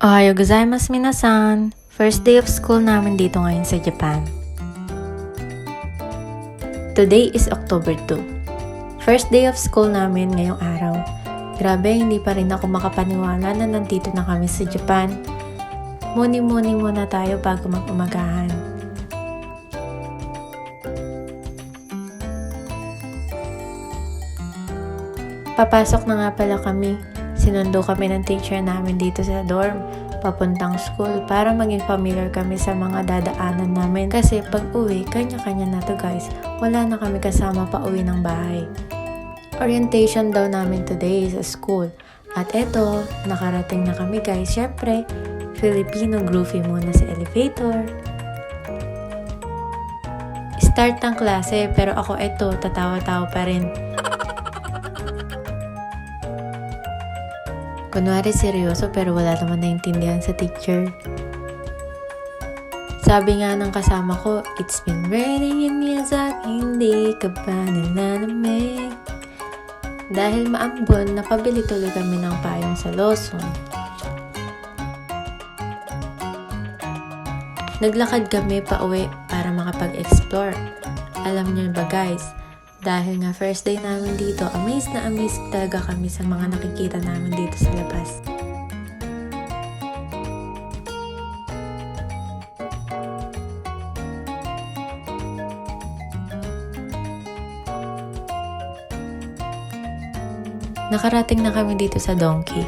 Ohayo gozaimasu minasan! First day of school namin dito ngayon sa Japan. Today is October 2. First day of school namin ngayong araw. Grabe, hindi pa rin ako makapaniwala na nandito na kami sa Japan. Muni-muni muna tayo bago mag-umagahan. Papasok na nga pala kami. Sinundo kami ng teacher namin dito sa dorm, papuntang school, para maging familiar kami sa mga dadaanan namin. Kasi pag uwi, kanya-kanya na to guys. Wala na kami kasama pa uwi ng bahay. Orientation daw namin today sa school. At eto, nakarating na kami guys. Syempre, Filipino groovy muna sa elevator. Start ng klase, pero ako eto, tatawa-tawa pa rin. Kunwari seryoso pero wala naman naintindihan sa teacher. Sabi nga ng kasama ko, "It's been raining in Miyazaki, hindi ka ba nilalamig?" Dahil maambon, napabili tuloy kami ng payong sa Lawson. Naglakad kami pa uwi para makapag-explore. Alam niyo ba guys, dahil nga first day namin dito, amazed talaga kami sa mga nakikita namin dito sa labas. Nakarating na kami dito sa Donkey.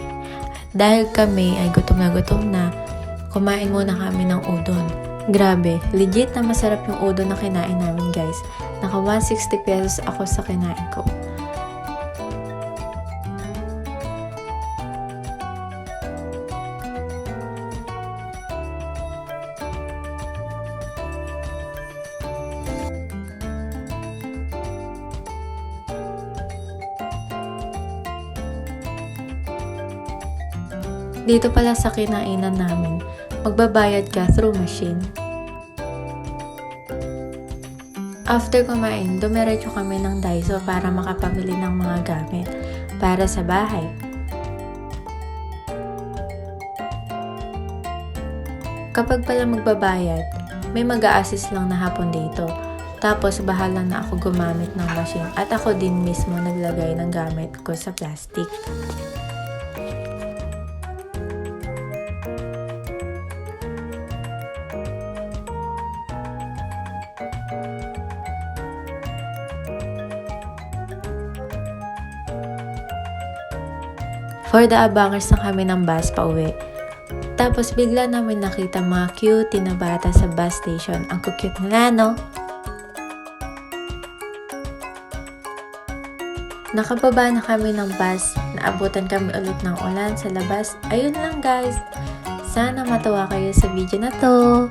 Dahil kami ay gutom na, kumain muna kami ng udon. Grabe, legit na masarap yung udon na kinain namin guys. Naka 160 pesos ako sa kinain ko. Dito pala sa kinainan namin, magbabayad ka through machine. After kumain, dumiretso kami ng Daiso para makapamili ng mga gamit para sa bahay. Kapag pala magbabayad, may mag-a-assist lang na hapon dito. Tapos bahala na ako gumamit ng machine at ako din mismo naglagay ng gamit ko sa plastic. For the abangers na kami ng bus pa uwi. Tapos bigla namin nakita mga cute na bata sa bus station. Ang cute nila, no? Nakababa na kami ng bus. Naabutan kami ulit ng ulan sa labas. Ayun lang guys. Sana matawa kayo sa video na to.